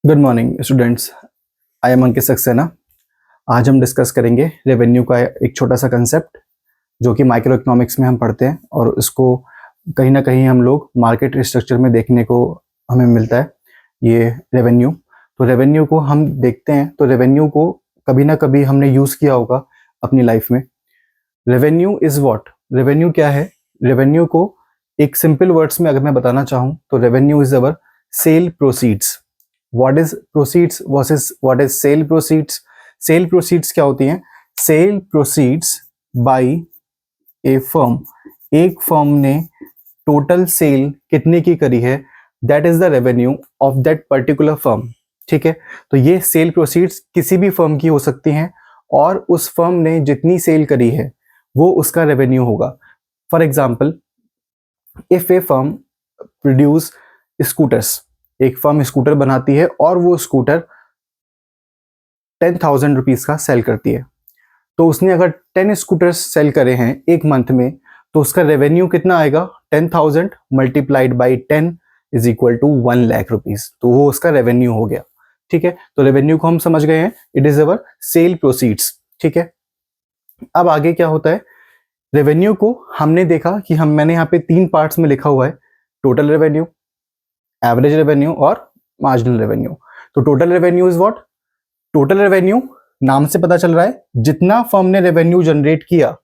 Good morning students. I am Ankit Saxena. आज हम discuss करेंगे रेवेन्यू का एक छोटा सा कंसेप्ट जो कि माइक्रो इकोनॉमिक्स में हम पढ़ते हैं और इसको कहीं ना कहीं हम लोग मार्केट स्ट्रक्चर में देखने को हमें मिलता है ये रेवेन्यू। तो रेवेन्यू को हम देखते हैं तो रेवेन्यू को कभी ना कभी हमने यूज़ किया होगा अपनी लाइफ में। Revenue is what? रेवेन्यू क्या है? रेवेन्यू को एक सिंपल वर्ड्स में अगर मैं बताना चाहूँ तो revenue is our sale proceeds. What is proceeds versus what is sale proceeds? Sale proceeds क्या होती हैं? Sale proceeds by a firm. एक फर्म ने टोटल सेल कितने की करी है, that is the revenue of that particular firm. ठीक है, तो ये सेल प्रोसीड्स किसी भी फर्म की हो सकती हैं और उस फर्म ने जितनी सेल करी है वो उसका रेवेन्यू होगा। For example, if a firm produce scooters, एक फर्म स्कूटर बनाती है और वो स्कूटर 10,000 रुपीज का सेल करती है, तो उसने अगर 10 स्कूटर्स सेल करे हैं एक मंथ में तो उसका रेवेन्यू कितना आएगा? 10,000 multiplied by 10 is equal to 1 lakh rupees. तो वो उसका रेवेन्यू हो गया। ठीक है, तो रेवेन्यू को हम समझ गए हैं, it is our sale proceeds. ठीक है, अब आगे क्या होता है? रेवेन्यू को हमने देखा कि मैंने यहाँ पे 3 पार्ट्स में लिखा हुआ है, टोटल रेवेन्यू, एवरेज रेवेन्यू और मार्जिनल रेवेन्यू। तो total revenue is what? Total revenue नाम से पता चल रहा है जितना फर्म ने रेवेन्यू जनरेट किया,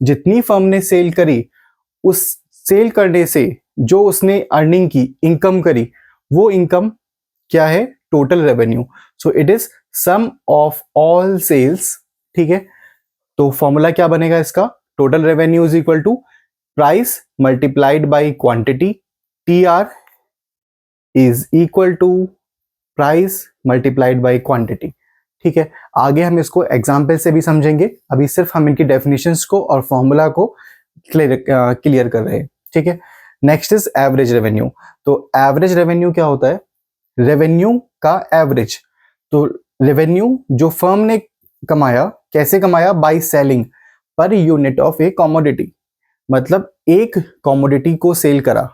जितनी फर्म ने सेल करी, उस सेल करने से जो उसने अर्निंग की, इनकम करी, वो इनकम क्या है? Total revenue. So it is sum of all sales. ठीक है, तो फॉर्मूला क्या बनेगा इसका? Total revenue is equal to price multiplied by quantity, TR is equal to price multiplied by quantity. ठीक है, आगे हम इसको एग्जाम्पल से भी समझेंगे, अभी सिर्फ हम इनकी डेफिनेशंस को और फॉर्मूला को क्लियर कर रहे हैं। ठीक है, नेक्स्ट इज एवरेज रेवेन्यू। तो एवरेज रेवेन्यू क्या होता है? रेवेन्यू का एवरेज। तो रेवेन्यू जो फर्म ने कमाया, कैसे कमाया? By selling per unit of A commodity. मतलब एक कॉमोडिटी को सेल करा,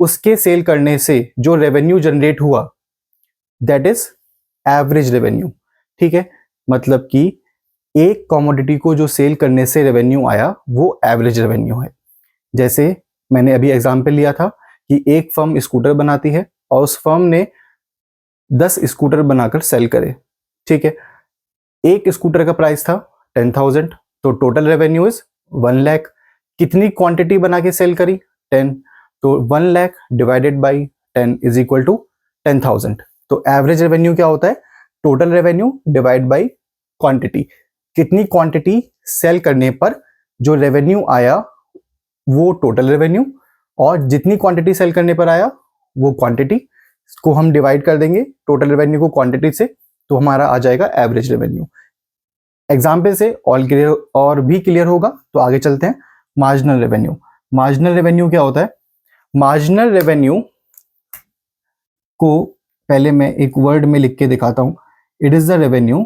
उसके सेल करने से जो रेवेन्यू जनरेट हुआ, दैट इज एवरेज रेवेन्यू। ठीक है, मतलब कि एक कॉमोडिटी को जो सेल करने से रेवेन्यू आया वो एवरेज रेवेन्यू है। जैसे मैंने अभी एग्जांपल लिया था कि एक फर्म स्कूटर बनाती है और उस फर्म ने 10 स्कूटर बनाकर सेल करे। ठीक है, एक स्कूटर का प्राइस था 10,000, तो टोटल रेवेन्यू इज 1 लाख। कितनी क्वांटिटी बना के सेल करी? 10, तो 1 lakh divided by 10 is equal to 10,000। तो एवरेज रेवेन्यू क्या होता है? Total revenue divide by quantity. कितनी क्वांटिटी सेल करने पर जो रेवेन्यू आया वो टोटल रेवेन्यू, और जितनी क्वांटिटी सेल करने पर आया वो क्वांटिटी को हम डिवाइड कर देंगे टोटल रेवेन्यू को क्वांटिटी से, तो हमारा आ जाएगा एवरेज रेवेन्यू। एग्जाम्पल से और भी क्लियर होगा, तो आगे चलते हैं। Marginal revenue. मार्जिनल रेवेन्यू क्या होता है? मार्जिनल रेवेन्यू को पहले मैं एक वर्ड में लिख के दिखाता हूं। It is the revenue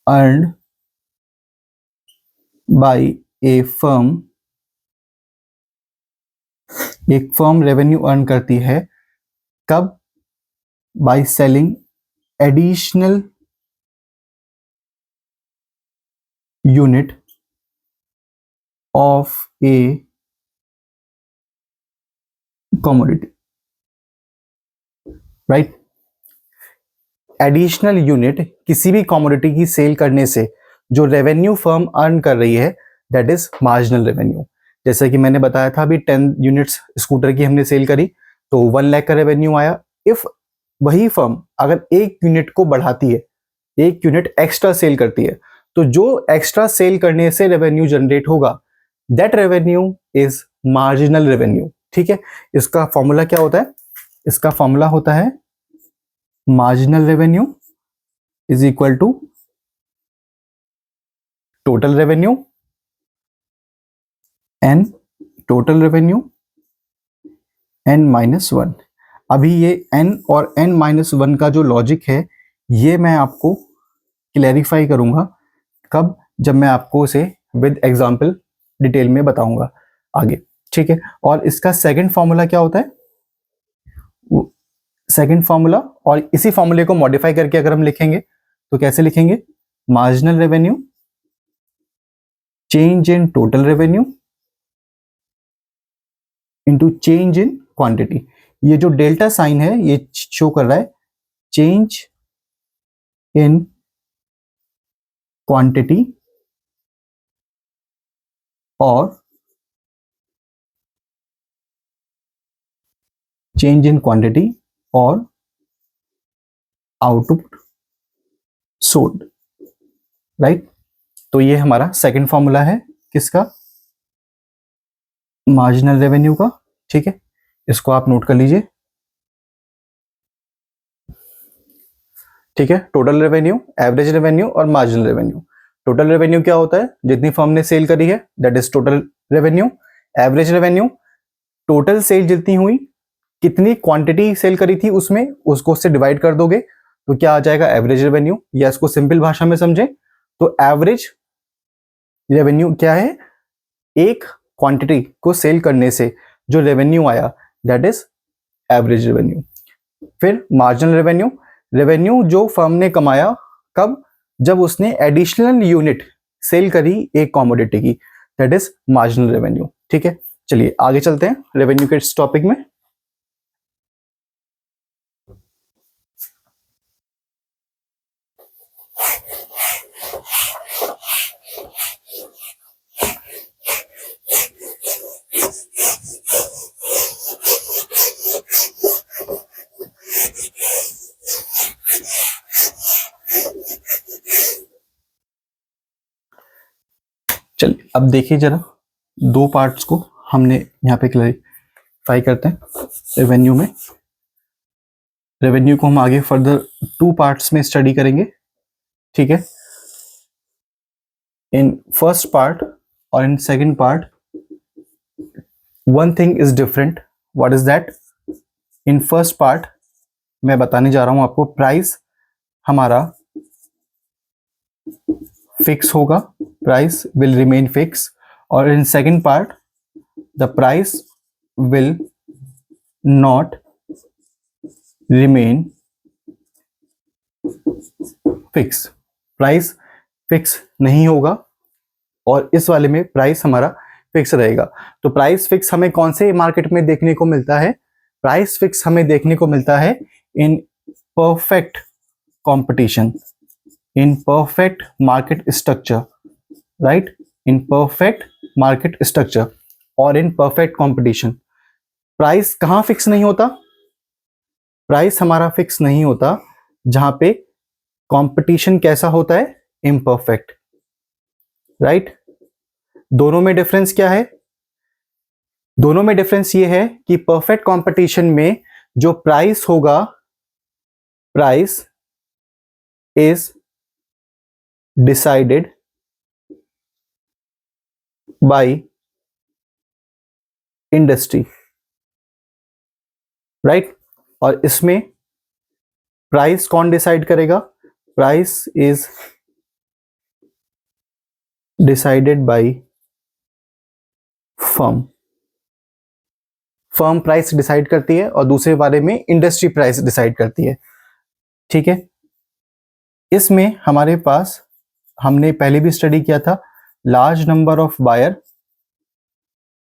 earned by a firm. एक फर्म रेवेन्यू अर्न करती है कब? By selling additional unit of a commodity. Right, additional unit किसी भी कमोडिटी की सेल करने से जो रेवेन्यू फर्म अर्न कर रही है, दैट इज मार्जिनल रेवेन्यू। जैसे कि मैंने बताया था, अभी 10 यूनिट्स स्कूटर की हमने सेल करी तो 1 लाख का रेवेन्यू आया। इफ वही फर्म अगर एक यूनिट को बढ़ाती है, एक यूनिट एक्स्ट्रा सेल करती है, तो जो एक्स्ट्रा सेल करने से रेवेन्यू जनरेट होगा, that revenue is marginal revenue. ठीक है, इसका फॉर्मूला क्या होता है? इसका फॉर्मूला होता है marginal revenue is equal to total revenue N total revenue n minus 1। अभी ये n और n माइनस 1 का जो लॉजिक है, ये मैं आपको क्लैरिफाई करूंगा कब? जब मैं आपको उसे विद एग्जांपल डिटेल में बताऊंगा आगे। ठीक है, और इसका सेकंड फॉर्मूला क्या होता है? सेकंड फॉर्मूला, और इसी फॉर्मूले को मॉडिफाई करके अगर हम लिखेंगे तो कैसे लिखेंगे, marginal revenue change in total revenue into change in quantity. ये जो डेल्टा साइन है ये शो कर रहा है चेंज इन क्वांटिटी और चेंज इन क्वांटिटी और आउटपुट सोल्ड, राइट। तो ये हमारा सेकंड फॉर्मूला है किसका, मार्जिनल रेवेन्यू का, ठीक है। इसको आप नोट कर लीजिए, ठीक है। टोटल रेवेन्यू, एवरेज रेवेन्यू और मार्जिनल रेवेन्यू। टोटल रेवेन्यू क्या होता है, जितनी फर्म ने सेल करी है that is total revenue. Average revenue, total sale जितनी हुई, कितनी क्वांटिटी सेल करी थी उसमें, उसको उससे डिवाइड कर दोगे तो क्या आ जाएगा, एवरेज रेवेन्यू। या इसको सिंपल भाषा में समझें तो एवरेज रेवेन्यू क्या है, एक क्वांटिटी को सेल करने से जो रेवेन्यू आया दैट इज एवरेज रेवेन्यू। फिर मार्जिनल रेवेन्यू, रेवेन्यू जो फर्म ने कमाया कब, जब उसने एडिशनल यूनिट सेल करी एक कॉमोडिटी की, दैट इज मार्जिनल रेवेन्यू, ठीक है। चलिए आगे चलते हैं रेवेन्यू के इस टॉपिक में। चलिए अब देखिए जरा, दो पार्ट्स को हमने यहाँ पे क्लैरिफाई करते हैं रेवेन्यू में। रेवेन्यू को हम आगे फर्दर टू पार्ट्स में स्टडी करेंगे, ठीक है। इन फर्स्ट पार्ट और in second part one thing is different. What is that, in first part मैं बताने जा रहा हूं आपको, प्राइस हमारा फिक्स होगा, प्राइस विल रिमेन फिक्स। और in second part the price will not remain fix, price fix नहीं होगा और इस वाले में प्राइस हमारा फिक्स रहेगा। तो प्राइस फिक्स हमें कौन से मार्केट में देखने को मिलता है, प्राइस फिक्स हमें देखने को मिलता है इन perfect competition, in perfect market structure, right, in perfect market structure और इन परफेक्ट कंपटीशन। प्राइस कहां फिक्स नहीं होता, प्राइस हमारा फिक्स नहीं होता जहां पे कंपटीशन कैसा होता है, इम्परफेक्ट, राइट। दोनों में डिफरेंस क्या है, दोनों में डिफरेंस ये है कि परफेक्ट कंपटीशन में जो प्राइस होगा, price is decided by industry, right. और इसमें प्राइस कौन डिसाइड करेगा, price is decided by firm, firm price decide करती है और दूसरे बारे में इंडस्ट्री प्राइस डिसाइड करती है, ठीक है। इसमें हमारे पास, हमने पहले भी स्टडी किया था, लार्ज नंबर ऑफ बायर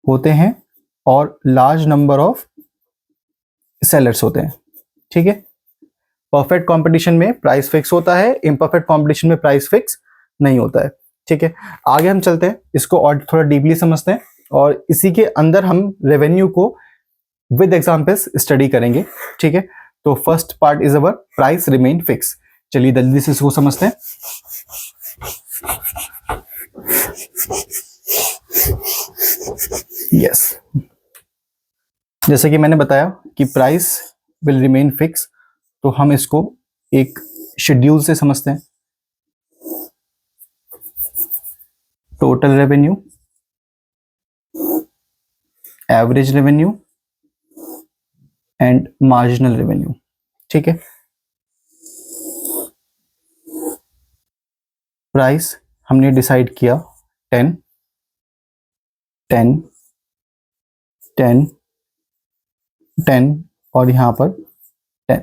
होते हैं और लार्ज नंबर ऑफ सेलर्स होते हैं, ठीक है। परफेक्ट कंपटीशन में प्राइस फिक्स होता है, इम्परफेक्ट कंपटीशन में प्राइस फिक्स नहीं होता है, ठीक है। आगे हम चलते हैं, इसको और थोड़ा डीपली समझते हैं और इसी के अंदर हम रेवेन्यू को विद एग्जांपल्स स्टडी करेंगे, ठीक है। तो first part is our price remain fix. चलिए जल्दी से इसको समझते हैं। यस, जैसे कि मैंने बताया कि प्राइस विल रिमेन फिक्स, तो हम इसको एक शेड्यूल से समझते हैं। Total revenue, average revenue and marginal revenue, ठीक है। प्राइस हमने डिसाइड किया 10 10 10 10 और यहां पर 10,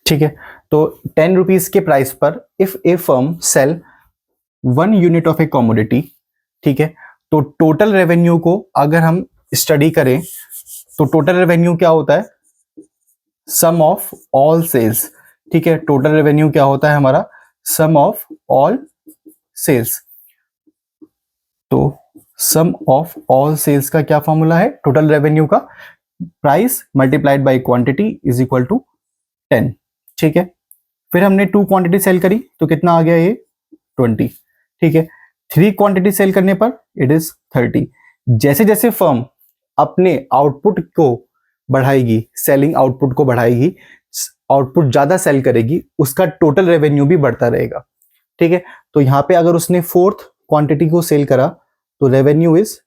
ठीक है, तो 10 रुपीज के प्राइस पर if a firm sale 1 unit of a commodity, ठीक है, तो टोटल रेवेन्यू को अगर हम स्टडी करें तो टोटल रेवेन्यू क्या होता है, सम ऑफ ऑल सेल्स। ठीक है, टोटल रेवेन्यू क्या होता है हमारा, सम ऑफ ऑल सेल्स। तो सम ऑफ ऑल सेल्स का क्या फॉर्मूला है, टोटल रेवेन्यू का price multiplied by quantity is equal to 10। ठीक है, फिर हमने 2 क्वांटिटी सेल करी तो कितना आ गया ये 20। ठीक है, 3 क्वांटिटी सेल करने पर इट इज 30। जैसे जैसे फर्म अपने आउटपुट को बढ़ाएगी, सेलिंग आउटपुट को बढ़ाएगी, आउटपुट ज्यादा सेल करेगी, उसका टोटल रेवेन्यू भी बढ़ता रहेगा। ठीक है, तो यहां पे अगर उसने 4th क्वांटिटी को सेल करा तो रेवेन्यू इज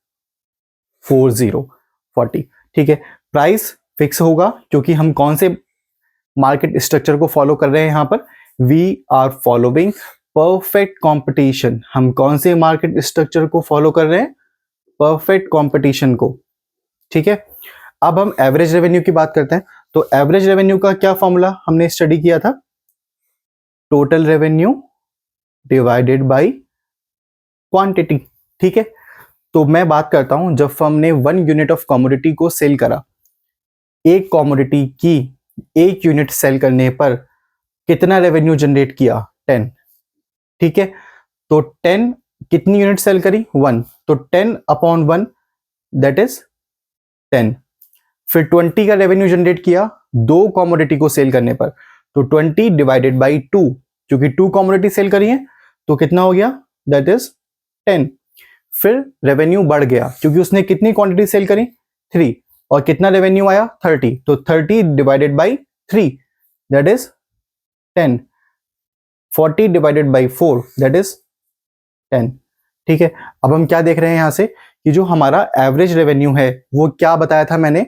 40। ठीक है, प्राइस फिक्स होगा क्योंकि हम कौन से मार्केट स्ट्रक्चर को फॉलो कर रहे हैं, यहां पर we are following perfect competition. हम कौन से मार्केट स्ट्रक्चर को फॉलो कर रहे हैं, परफेक्ट कंपटीशन को। ठीक है, अब हम एवरेज रेवेन्यू की बात करते हैं। तो एवरेज रेवेन्यू का क्या फॉर्मूला हमने स्टडी किया था, total revenue divided by quantity. ठीक है, तो मैं बात करता हूं जब फर्म ने 1 यूनिट ऑफ कमोडिटी को सेल करा, एक कमोडिटी की 1 यूनिट सेल करने पर कितना रेवेन्यू जनरेट किया, 10। ठीक है, तो 10 कितनी यूनिट सेल करी, 1, तो 10 अपॉन 1 दैट इज 10। फिर 20 का रेवेन्यू जनरेट किया 2 कमोडिटी को सेल करने पर, तो 20 डिवाइडेड बाई 2, क्योंकि 2 कमोडिटी सेल करी है तो कितना हो गया, दैट इज 10। फिर रेवेन्यू बढ़ गया क्योंकि उसने कितनी क्वांटिटी सेल करी, 3, और कितना रेवेन्यू आया 30, तो 30 divided by 3 that is 10, 40 divided by 4 that is 10। ठीक है, अब हम क्या देख रहे हैं यहां से कि जो हमारा एवरेज रेवेन्यू है वो क्या बताया था मैंने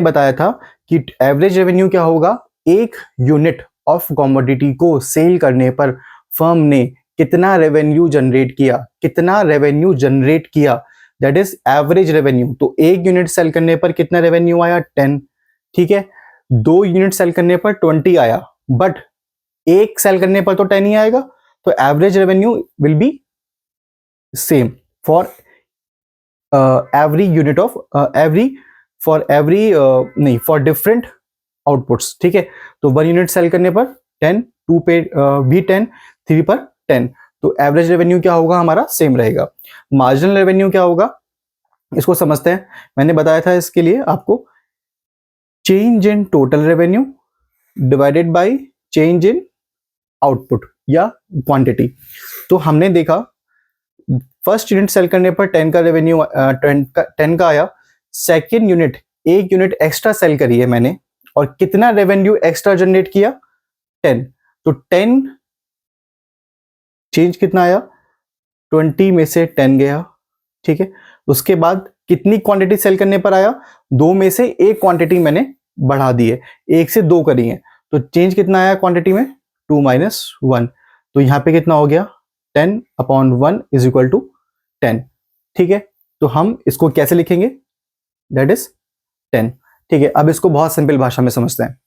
बताया था कि एवरेज रेवेन्यू क्या होगा, एक यूनिट ऑफ कमोडिटी को सेल करने पर फर्म ने कितना रेवेन्यू जनरेट किया, कितना रेवेन्यू जनरेट किया, दैट इज एवरेज रेवेन्यू। तो एक यूनिट सेल करने पर कितना रेवेन्यू आया, 10। ठीक है, 2 यूनिट सेल करने पर 20 आया, बट एक सेल करने पर तो 10 ही आएगा, तो average revenue will be same for every unit of नहीं फॉर डिफरेंट आउटपुट्स। ठीक है, तो 1 यूनिट सेल करने पर 10, 2 पे भी 10, 3 पर 10, तो एवरेज रेवेन्यू क्या होगा हमारा, सेम रहेगा। मार्जिनल रेवेन्यू क्या होगा, इसको समझते हैं। मैंने बताया था इसके लिए आपको, change in total revenue divided by change in output या क्वांटिटी। तो हमने देखा फर्स्ट यूनिट सेल करने पर 10 का रेवेन्यू 10 का आया, second unit 1 unit extra sale करी है मैंने, और कितना रेवेन्यू एक्स्ट्रा जनरेट किया, 10, तो 10 चेंज कितना आया, 20 में से 10 गया। ठीक है, उसके बाद कितनी क्वांटिटी सेल करने पर आया, 2 में से एक क्वांटिटी मैंने बढ़ा दी है, 1 से 2 करी है, तो चेंज कितना आया क्वांटिटी में, 2 माइनस 1, तो यहां पे कितना हो गया, 10 अपॉन 1 इज इक्वल टू 10। ठीक है, तो हम इसको कैसे लिखेंगे, दैट इज 10। ठीक है, अब इसको बहुत सिंपल भाषा में समझते हैं।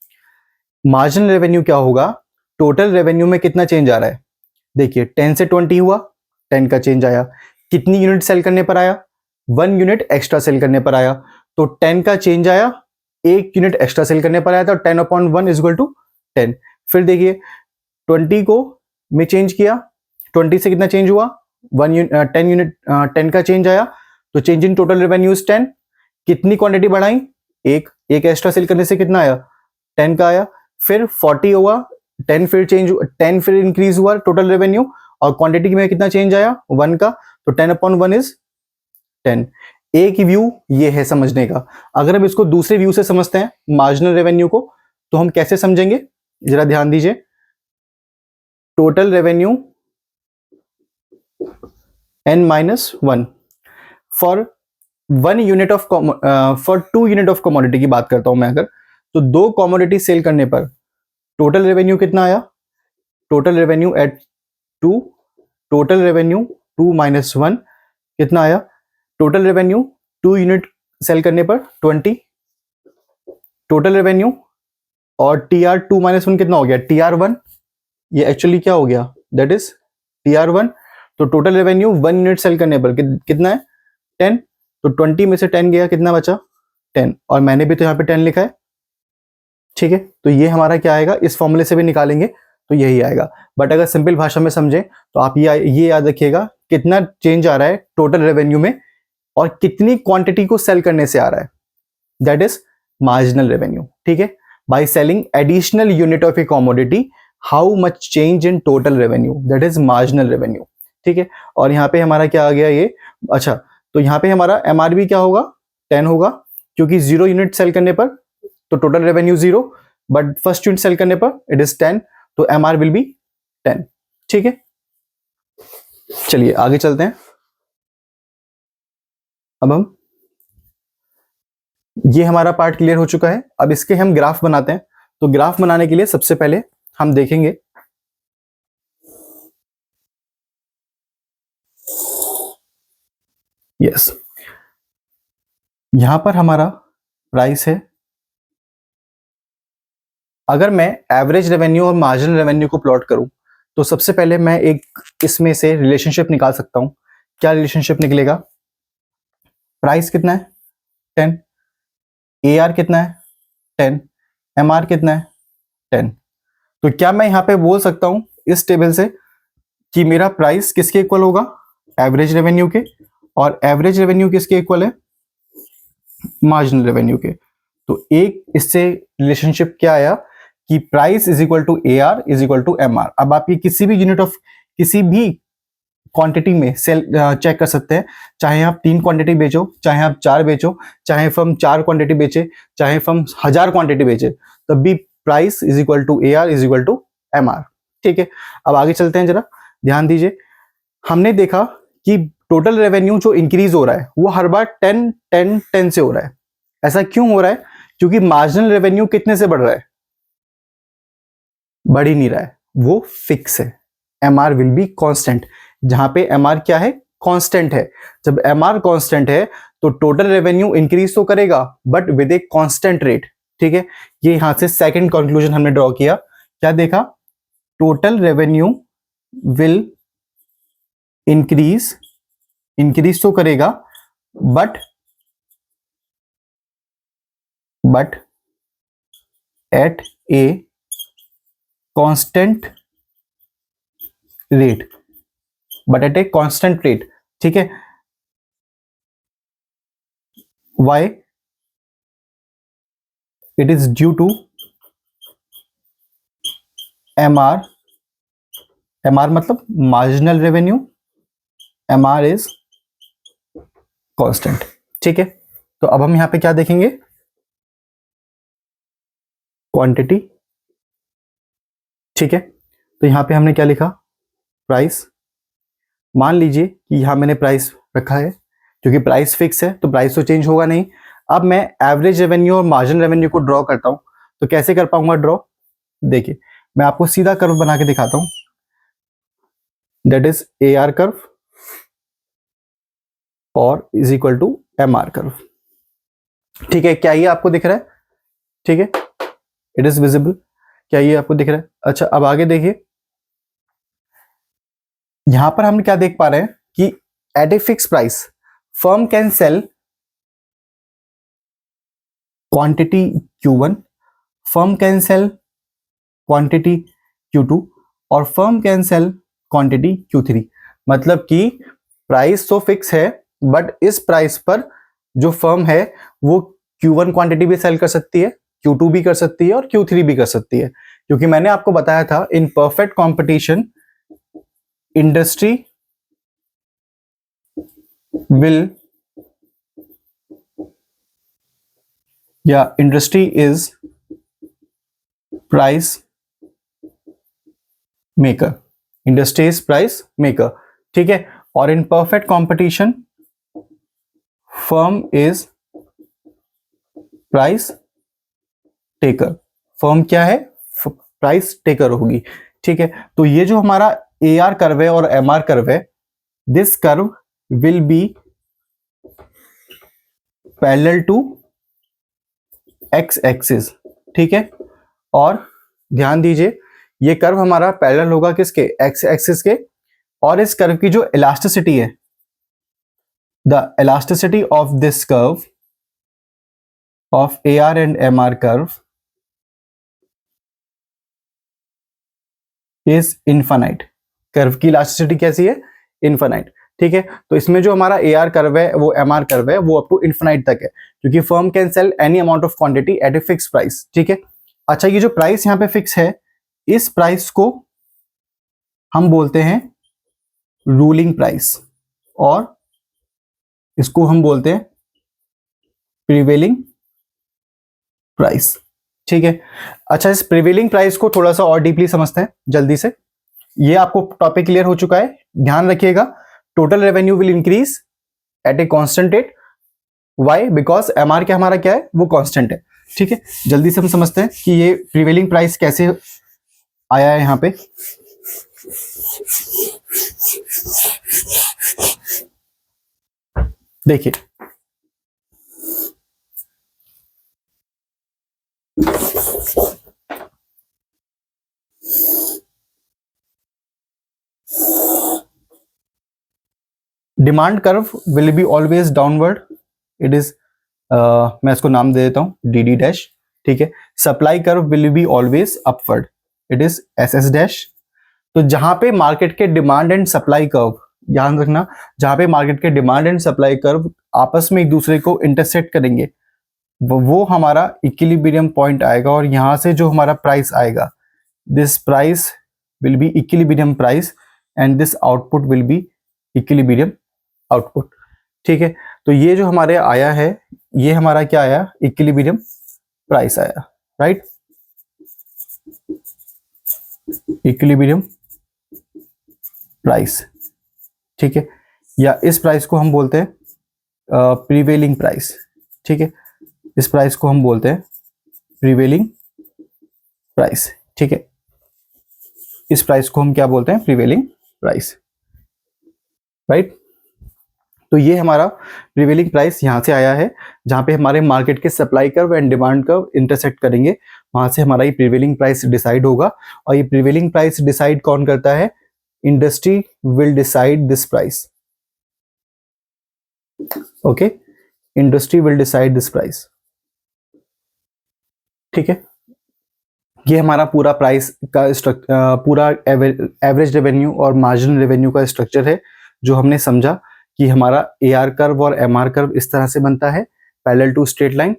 मार्जिनल रेवेन्यू क्या होगा, टोटल रेवेन्यू में कितना चेंज आ रहा है, देखिए 10 से 20 हुआ, 10 का चेंज आया, कितनी यूनिट सेल करने पर आया, 1 यूनिट एक्स्ट्रा सेल करने पर आया, तो 10 का चेंज आया, 1 यूनिट एक्स्ट्रा सेल करने पर आया, तो 10 अपॉन 1 इज इक्वल टू 10। फिर देखिए 20 को में चेंज किया, 20 से कितना चेंज हुआ, 10 यूनिट 10 का चेंज आया, तो change in total revenue is 10। कितनी क्वांटिटी बढ़ाई, एक एक्स्ट्रा सेल करने से कितना आया, 10 का आया, फिर 40 हुआ, 10 फिर इंक्रीज हुआ टोटल रेवेन्यू, और क्वांटिटी में कितना चेंज आया, 1 का, तो 10 अपॉन 1 इज 10। एक व्यू ये है समझने का। अगर हम इसको दूसरे व्यू से समझते हैं मार्जिनल रेवेन्यू को, तो हम कैसे समझेंगे, जरा ध्यान दीजिए। Total revenue n-1 for 1 unit of for 2 unit of commodity की बात करता हूं मैं, अगर तो 2 कमोडिटी सेल करने पर टोटल रेवेन्यू कितना आया, total revenue at 2, total revenue 2 minus 1 कितना आया, टोटल रेवेन्यू 2 यूनिट सेल करने पर 20, टोटल रेवेन्यू और TR2 - 1 कितना हो गया, TR1, ये एक्चुअली क्या हो गया, दैट इज TR1। तो टोटल रेवेन्यू 1 यूनिट सेल करने पर कितना है, 10। तो 20 में से 10 गया, कितना बचा, 10। और मैंने भी तो यहाँ पे 10 लिखा है, ठीक है। तो ये हमारा क्या आएगा, इस फॉर्मूले से भी निकालेंगे तो यही आएगा। बट अगर सिंपल भाषा में समझें तो आप ये याद रखिएगा कितना चेंज आ रहा है टोटल रेवेन्यू में और कितनी क्वांटिटी को सेल करने से आ रहा है, दैट इज मार्जिनल रेवेन्यू, ठीक है। Bye selling additional unit of a commodity how much change in total revenue, that is marginal revenue, ठीक है। और यहाँ पे हमारा क्या आ गया ये, अच्छा, तो यहाँ पे हमारा MRV क्या होगा, 10 होगा, क्योंकि 0 यूनिट सेल करने पर तो total revenue 0, but first unit sale करने पर इट इज 10, तो MR विल बी 10, ठीक है। चलिए आगे चलते हैं। अब हम, ये हमारा पार्ट क्लियर हो चुका है, अब इसके हम ग्राफ बनाते हैं। तो ग्राफ बनाने के लिए सबसे पहले हम देखेंगे यस, यहां पर हमारा प्राइस है। अगर मैं एवरेज रेवेन्यू और मार्जिनल रेवेन्यू को प्लॉट करूं तो सबसे पहले मैं एक इसमें से रिलेशनशिप निकाल सकता हूं। क्या रिलेशनशिप निकलेगा, प्राइस कितना है 10, AR कितना है 10, MR कितना है 10। तो क्या मैं यहां पे बोल सकता हूं इस टेबल से कि मेरा प्राइस किसके इक्वल होगा, एवरेज रेवेन्यू के, और एवरेज रेवेन्यू किसके इक्वल है, मार्जिनल रेवेन्यू के। तो एक इससे रिलेशनशिप क्या आया कि price is equal to AR is equal to MR। अब आप ये किसी भी यूनिट ऑफ किसी भी क्वांटिटी में सेल चेक कर सकते हैं, चाहे आप 3 क्वांटिटी बेचो, चाहे आप 4 बेचो, चाहे फर्म 4 क्वांटिटी बेचे, चाहे फर्म 1000 क्वांटिटी बेचे, तब भी price is equal to AR is equal to MR, ठीक है। अब आगे चलते हैं, जरा ध्यान दीजिए। हमने देखा कि टोटल रेवेन्यू जो इंक्रीज हो रहा है वो हर बार 10 10 10 से हो रहा है। ऐसा क्यों हो रहा है, क्योंकि मार्जिनल रेवेन्यू कितने से बढ़ रहा है, बढ़ ही नहीं रहा है, वो फिक्स है। MR विल बी कांस्टेंट, जहां पे MR क्या है, कांस्टेंट है। जब MR कांस्टेंट है तो टोटल रेवेन्यू इंक्रीज तो करेगा but with A constant rate, ठीक है। ये यहां से सेकंड कंक्लूजन हमने ड्रॉ किया, क्या देखा, टोटल रेवेन्यू विल इंक्रीज तो करेगा but at a constant rate, but at a constant rate, ठीक है। Why, it is due to MR, MR मतलब marginal revenue, MR is constant, ठीक है। तो अब हम यहां पे क्या देखेंगे, क्वांटिटी, ठीक है। तो यहां पे हमने क्या लिखा, प्राइस। मान लीजिए कि यहां मैंने प्राइस रखा है, क्योंकि प्राइस फिक्स है तो प्राइस तो चेंज होगा नहीं। अब मैं एवरेज रेवेन्यू और मार्जिनल रेवेन्यू को ड्रॉ करता हूं, तो कैसे कर पाऊंगा ड्रॉ, देखिए मैं आपको सीधा कर्व बना के दिखाता हूं, दैट इज AR कर्व और is equal to MR curve, ठीक है। क्या ये आपको दिख रहा है, ठीक है, इट इज विजिबल, क्या ये आपको दिख रहा है। अच्छा, अब आगे देखिए, यहां पर हम क्या देख पा रहे हैं कि at a fix price firm can sale quantity Q1, firm can sale quantity Q2 और firm can sale quantity Q3। मतलब कि प्राइस तो फिक्स है बट इस प्राइस पर जो फर्म है वो Q1 क्वांटिटी भी सेल कर सकती है, Q2 भी कर सकती है और Q3 भी कर सकती है, क्योंकि मैंने आपको बताया था in perfect competition industry will या industry is price maker, industry is price maker, ठीक है। और in perfect competition firm is price taker, firm क्या है, प्राइस टेकर होगी, ठीक है। तो ये जो हमारा AR कर्व है और MR कर्व है, this curve will be parallel to X axis, ठीक है। और ध्यान दीजिए ये कर्व हमारा पैरेलल होगा किसके, एक्स एक्सिस के, और इस कर्व की जो इलास्टिसिटी है, the elasticity of this curve of AR and MR curve is infinite. Curve की इलास्टिसिटी कैसी है, इनफाइनाइट। ठीक है, तो इसमें जो हमारा AR कर्व है वो MR कर्व है वो अप टू इनफाइनाइट तक है, क्योंकि firm can cell any amount of quantity eight a fix price. ठीक है, अच्छा ये जो प्राइस यहाँ पे फिक्स है, इस प्राइस को हम बोलते हैं रूलिंग प्राइस, और इसको हम बोलते हैं प्रिवेलिंग प्राइस। ठीक है, अच्छा इस प्रिवेलिंग प्राइस को थोड़ा सा और डीपली समझते हैं जल्दी से। ये आपको टॉपिक क्लियर हो चुका है, ध्यान रखिएगा। Total revenue will increase at a constant rate, why, because MR क्या हमारा क्या है, वो कांस्टेंट है। ठीक है, जल्दी से हम समझते हैं कि ये प्रिवेलिंग प्राइस कैसे आया है यहाँ पे। देखिए demand curve will be always downward, it is मैं इसको नाम दे देता हूं DD डैश। ठीक है, supply curve will be always upward, it is SS dash. तो जहां पे मार्केट के डिमांड एंड सप्लाई कर्व, ध्यान रखना, जहां पे मार्केट के डिमांड एंड सप्लाई कर्व आपस में एक दूसरे को इंटरसेक्ट करेंगे, वो हमारा इक्विलिब्रियम पॉइंट आएगा, और यहां से जो हमारा प्राइस आएगा, this price will be equilibrium price and this output will be equilibrium output. ठीक है, तो ये जो हमारे आया है, ये हमारा क्या आया, इक्विलिब्रियम प्राइस आया, राइट, इक्विलिब्रियम प्राइस। ठीक है, या इस प्राइस को हम बोलते हैं प्रीवेलिंग प्राइस। ठीक है, इस प्राइस को हम बोलते हैं प्रीवेलिंग प्राइस। ठीक है, इस प्राइस को हम क्या बोलते हैं, प्रीवेलिंग प्राइस, राइट। तो ये हमारा प्रीवेलिंग प्राइस यहां से आया है, जहां पे हमारे मार्केट के supply curve and demand curve intersect करेंगे, वहां से हमारा ये प्रीवेलिंग प्राइस डिसाइड होगा। और ये प्रीवेलिंग प्राइस डिसाइड कौन करता है, industry will decide this price. Okay, industry will decide this price. ठीक है, ये हमारा पूरा प्राइस का पूरा एवरेज रेवेन्यू और मार्जिनल रेवेन्यू का स्ट्रक्चर है, जो हमने समझा कि हमारा AR कर्व और MR कर्व इस तरह से बनता है, parallel to straight line.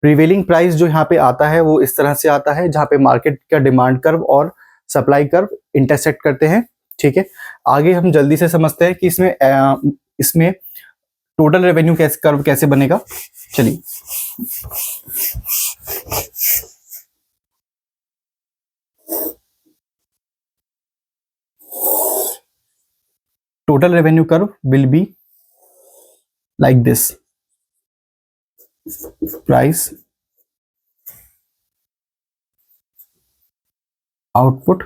Prevailing price जो यहाँ पे आता है वो इस तरह से आता है, जहाँ पे मार्केट का डिमांड कर्व और सप्लाई कर्व इंटरसेक्ट करते हैं। ठीक है, आगे हम जल्दी से समझते हैं कि इसमें टोटल रेवेन्यू कर्व कैसे बनेगा। चलिए, total revenue curve will be like this: price, output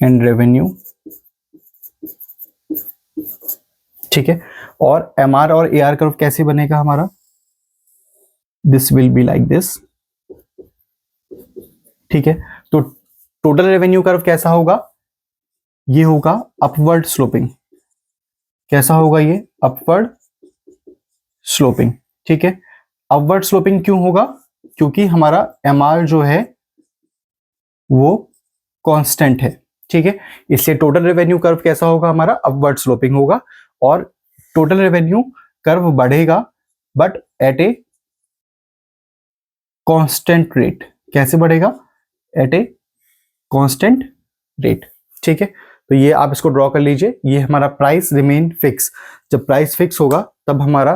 and revenue। ठीक है, और MR और AR कर्व कैसे बनेगा हमारा, this will be like this. ठीक है, तो टोटल रेवेन्यू कर्व कैसा होगा, ये होगा अपवर्ड स्लोपिंग। कैसा होगा ये, अपवर्ड स्लोपिंग। ठीक है, अपवर्ड स्लोपिंग क्यों होगा, क्योंकि हमारा MR जो है वो कांस्टेंट है। ठीक है, इसलिए टोटल रेवेन्यू कर्व कैसा होगा हमारा, अपवर्ड स्लोपिंग होगा, और टोटल रेवेन्यू कर्व बढ़ेगा but at a constant rate. कैसे बढ़ेगा, एट ए कांस्टेंट रेट। ठीक है, तो ये आप इसको ड्रॉ कर लीजिए, ये हमारा प्राइस रिमेन फिक्स। जब प्राइस फिक्स होगा तब हमारा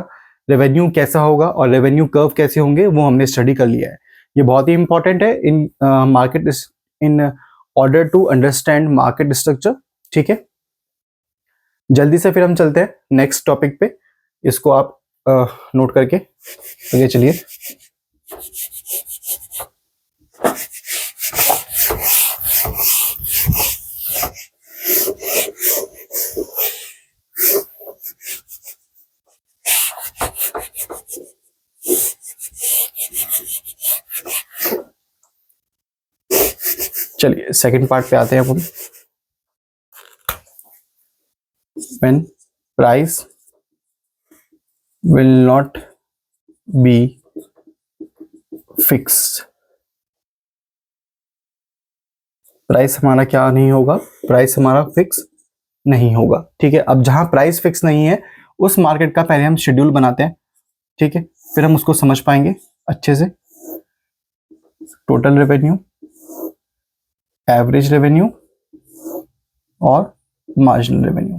रेवेन्यू कैसा होगा और रेवेन्यू कर्व कैसे होंगे वो हमने स्टडी कर लिया है। ये बहुत ही इंपॉर्टेंट है in market, in order to understand market structure. ठीक है, जल्दी से फिर हम चलते हैं नेक्स्ट टॉपिक पे, इसको आप नोट करके आगे चलिए। चलिए सेकंड पार्ट पे आते हैं अपन। When price will not be fixed, price हमारा क्या नहीं होगा, प्राइस हमारा फिक्स नहीं होगा। ठीक है, अब जहां प्राइस फिक्स नहीं है उस मार्केट का पहले हम शेड्यूल बनाते हैं। ठीक है, फिर हम उसको समझ पाएंगे अच्छे से। टोटल रेवेन्यू, एवरेज रेवेन्यू और मार्जिनल रेवेन्यू,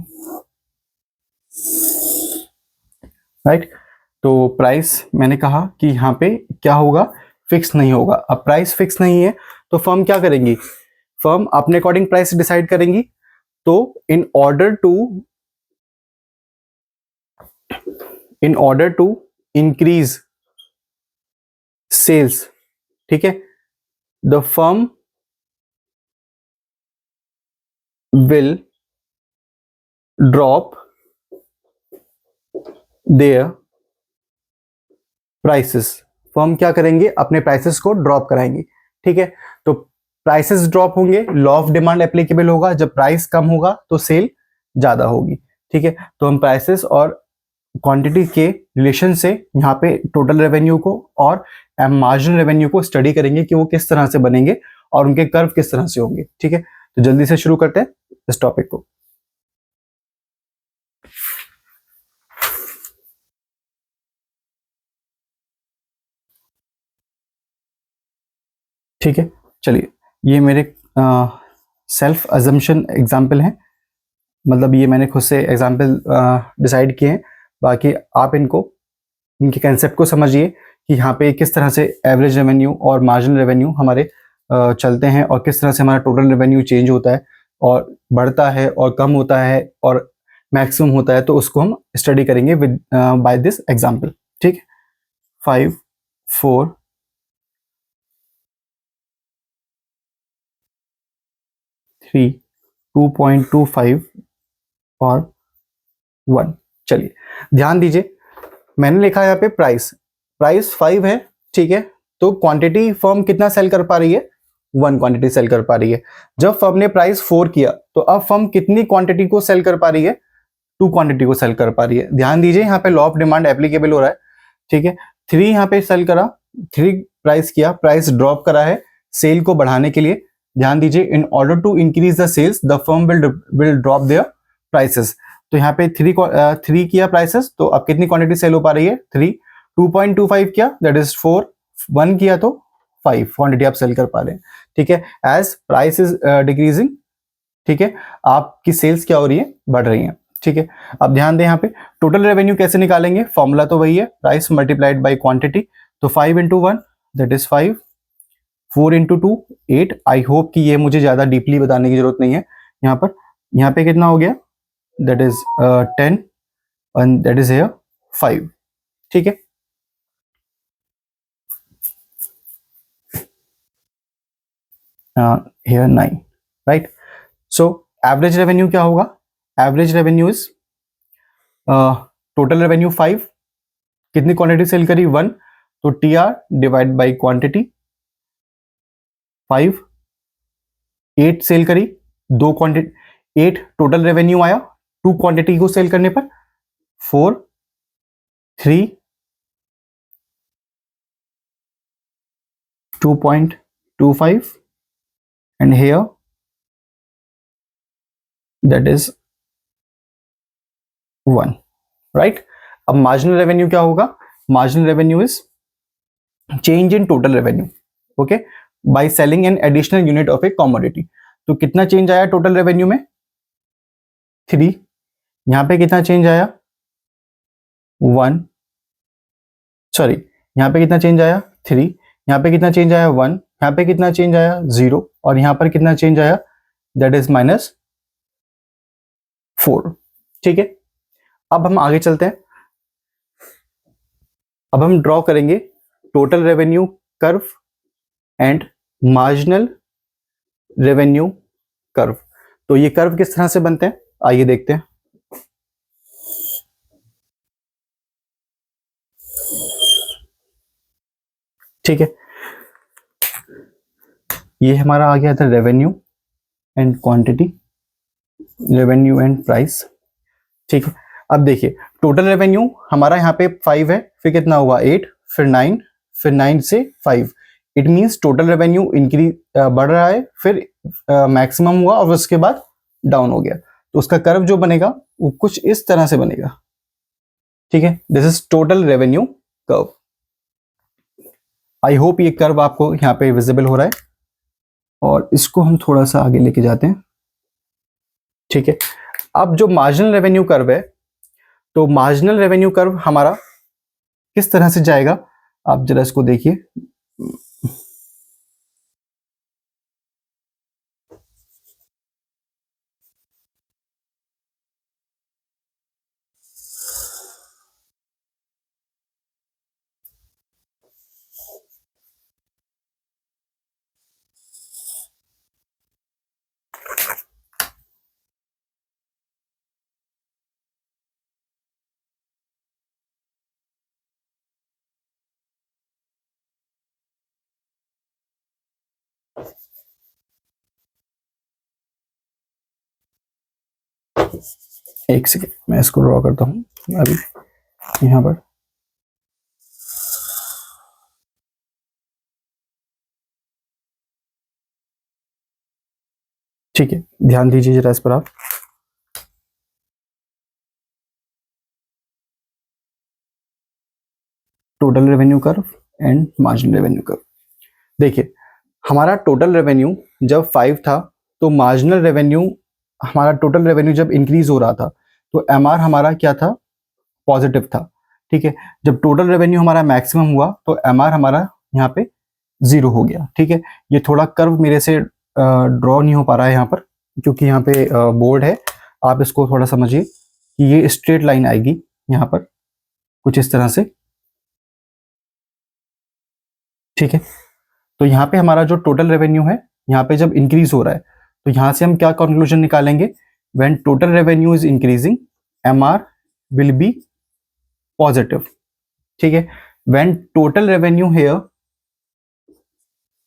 राइट। तो प्राइस मैंने कहा कि यहाँ पे क्या होगा, फिक्स नहीं होगा। अब प्राइस फिक्स नहीं है तो फर्म क्या करेंगी, फर्म अपने अकॉर्डिंग प्राइस डिसाइड करेंगी। तो in order to increase sales, ठीक है, the firm will drop their prices, firm क्या करेंगे, अपने प्राइसेस को ड्रॉप कराएंगे। ठीक है, तो प्राइसेस ड्रॉप होंगे, लॉ ऑफ डिमांड एप्लीकेबल होगा, जब प्राइस कम होगा तो सेल ज्यादा होगी। ठीक है, तो हम प्राइसेस और क्वांटिटी के रिलेशन से यहाँ पे टोटल रेवेन्यू को और मार्जिनल रेवेन्यू को स्टडी करेंगे कि वो किस तरह से बनेंगे और उनके कर्व किस तरह से होंगे। ठीक है, तो जल्दी से शुरू करते हैं इस टॉपिक को। ठीक है, चलिए ये मेरे सेल्फ अजम्पशन एग्जाम्पल हैं, मतलब ये मैंने खुद से एग्जाम्पल डिसाइड किए हैं। बाकी आप इनके कंसेप्ट को समझिए कि यहाँ पे किस तरह से एवरेज रेवेन्यू और मार्जिनल रेवेन्यू हमारे चलते हैं और किस तरह से हमारा टोटल रेवेन्यू चेंज होता है और बढ़ता है और कम होता है और मैक्सिमम होता है। तो उसको हम स्टडी करेंगे विद बाय दिस एग्जाम्पल। ठीक है, 5 4 3 2.25 और 1। चलिए ध्यान दीजिए, मैंने लिखा है यहाँ पे प्राइस 5 है। ठीक है, तो क्वांटिटी फर्म कितना सेल कर पा रही है, 1 क्वांटिटी सेल कर पा रही है। जब फर्म ने प्राइस 4 किया तो अब फर्म कितनी क्वांटिटी को सेल कर पा रही है, 2 क्वांटिटी को सेल कर पा रही है। ध्यान दीजिए यहाँ पे लॉ ऑफ डिमांड एप्लीकेबल हो रहा है। ठीक है, 3 यहाँ पे सेल करा, 3 प्राइस किया, प्राइस ड्रॉप करा है सेल को बढ़ाने के लिए। ध्यान दीजिए, in order to increase the sales the firm will drop their prices. तो यहाँ पे 3 किया प्राइसेस, तो अब कितनी क्वांटिटी सेल हो पा रही है, 3। 2.25 किया, दैट इज 4। 1 किया तो 5 क्वांटिटी आप सेल कर पा रहे हैं। ठीक है, एज प्राइस इज डिक्रीजिंग, ठीक है, आपकी सेल्स क्या हो रही है, बढ़ रही है। ठीक है, अब ध्यान दें यहाँ पे टोटल रेवेन्यू कैसे निकालेंगे, फॉर्मूला तो वही है, प्राइस मल्टीप्लाइड बाय क्वांटिटी। तो 5 into 1 that is 5, 4 into 2 8। I hope कि ये मुझे ज्यादा डीपली बताने की जरूरत नहीं है। यहाँ पे कितना हो गया, that is 10 and that is here 5। ठीक है, here 9, right. So average revenue क्या होगा, average revenue is total revenue 5, कितनी क्वांटिटी सेल करी, 1, तो T R divide by quantity. 5 8 sale करी, 2 क्वांटिटी, 8 टोटल रेवेन्यू आया 2 क्वांटिटी को सेल करने पर। 4 3 2.25 and here that is 1, right. अब मार्जिनल रेवेन्यू क्या होगा, marginal revenue is change in total revenue, okay, by selling an additional unit of a commodity. तो कितना चेंज आया टोटल रेवेन्यू में, 3। यहां पे कितना चेंज आया, 1, सॉरी, यहां पे कितना चेंज आया, 3। यहां पे कितना चेंज आया, 1। यहां पे कितना चेंज आया, 0। और यहां पर कितना चेंज आया, दैट इज -4। ठीक है, अब हम आगे चलते हैं। अब हम ड्रॉ करेंगे total revenue curve and marginal revenue curve. तो ये कर्व किस तरह से बनते हैं, आइए देखते हैं। ठीक है, ये हमारा आ गया था revenue and quantity, revenue and price. ठीक है, अब देखिए टोटल रेवेन्यू हमारा यहाँ पे 5 है, फिर कितना हुआ 8, फिर 9, फिर 9 से 5। It means total revenue increase बढ़ रहा है, फिर मैक्सिमम हुआ और उसके बाद डाउन हो गया। तो उसका कर्व जो बनेगा वो कुछ इस तरह से बनेगा। ठीक है, this is total revenue curve. I hope ये कर्व आपको यहाँ पे विजिबल हो रहा है, और इसको हम थोड़ा सा आगे लेके जाते हैं। ठीक है, अब जो मार्जिनल रेवेन्यू कर्व है, तो मार्जिनल रेवेन्यू कर्व हमारा किस तरह से जाएगा, आप जरा इसको देखिए। एक सेकेंड, मैं इसको ड्रॉ करता हूं अभी यहाँ पर। ठीक है, ध्यान दीजिए जरा इस पर आप। Total revenue curve and marginal revenue curve. देखिए हमारा टोटल रेवेन्यू जब 5 था, तो मार्जिनल रेवेन्यू, हमारा टोटल रेवेन्यू जब इंक्रीज हो रहा था तो एमआर हमारा क्या था, पॉजिटिव था। ठीक है, जब टोटल रेवेन्यू हमारा मैक्सिमम हुआ तो एमआर हमारा यहाँ पे 0 हो गया। ठीक है, ये थोड़ा कर्व मेरे से ड्रॉ नहीं हो पा रहा है यहाँ पर, क्योंकि यहाँ पे बोर्ड है। आप इसको थोड़ा समझिए कि ये स्ट्रेट लाइन आएगी यहाँ पर कुछ इस तरह से। ठीक है, तो यहाँ पे हमारा जो टोटल रेवेन्यू है, यहाँ पे जब इंक्रीज हो रहा है तो यहाँ से हम क्या कंक्लूजन निकालेंगे, when total revenue is increasing MR will be positive. ठीक है, when total revenue here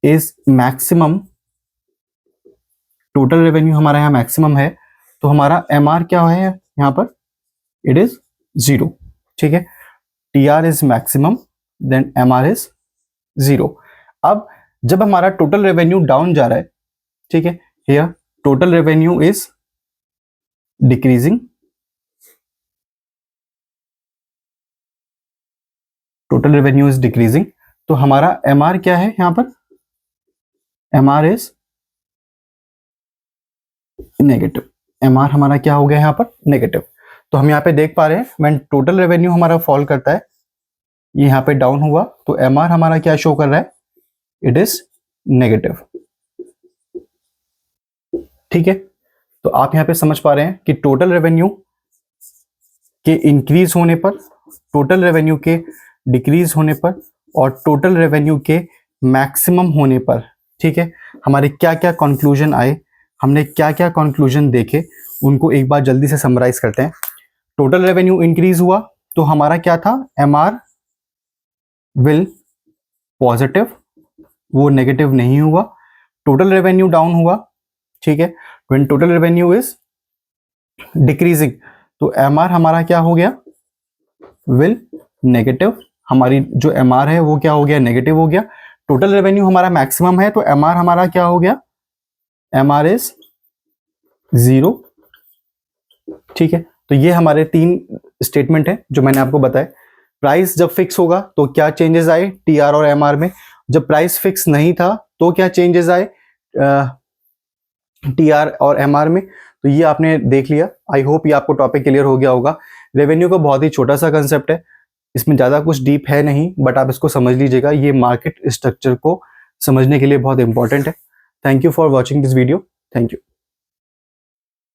is maximum, total revenue हमारा यहाँ मैक्सिमम है, तो हमारा एमआर क्या है यहाँ पर, इट इज 0। ठीक है, TR is maximum then MR is 0। अब जब हमारा टोटल रेवेन्यू डाउन जा रहा है, ठीक है, here total revenue is decreasing, total revenue is decreasing, तो हमारा एमआर क्या है यहाँ पर, एमआर इज नेगेटिव। एमआर हमारा क्या हो गया यहाँ पर, नेगेटिव। तो हम यहाँ पे देख पा रहे हैं व्हेन टोटल रेवेन्यू हमारा फॉल करता है, ये यहाँ पे डाउन हुआ, तो एमआर हमारा क्या शो कर रहा है, इट इज नेगेटिव। ठीक है, तो आप यहाँ पे समझ पा रहे हैं कि टोटल रेवेन्यू के इंक्रीज होने पर, टोटल रेवेन्यू के डिक्रीज होने पर, और टोटल रेवेन्यू के मैक्सिमम होने पर, ठीक है, हमारे क्या क्या कंक्लूजन आए, हमने क्या क्या कंक्लूजन देखे, उनको एक बार जल्दी से समराइज करते हैं। टोटल रेवेन्यू इंक्रीज हुआ तो हमारा क्या था, एमआर विल पॉजिटिव, वो नेगेटिव नहीं हुआ। टोटल रेवेन्यू डाउन हुआ, ठीक है, when total revenue is decreasing, तो एमआर हमारा क्या हो गया, विल नेगेटिव। हमारी जो एमआर है वो क्या हो गया, नेगेटिव हो गया। टोटल रेवेन्यू हमारा मैक्सिमम है, तो एमआर हमारा क्या हो गया, एमआर इज 0। ठीक है, तो ये हमारे 3 स्टेटमेंट है जो मैंने आपको बताया। प्राइस जब फिक्स होगा तो क्या चेंजेस आए टीआर और एमआर में, जब प्राइस फिक्स नहीं था तो क्या चेंजेस आए टीआर और एमआर में। तो ये आपने देख लिया। आई होप ये आपको टॉपिक क्लियर हो गया होगा। रेवेन्यू का बहुत ही छोटा सा कंसेप्ट है, इसमें ज़्यादा कुछ डीप है नहीं, बट आप इसको समझ लीजिएगा, ये मार्केट स्ट्रक्चर को समझने के लिए बहुत इंपॉर्टेंट है। Thank you for watching this video. Thank you.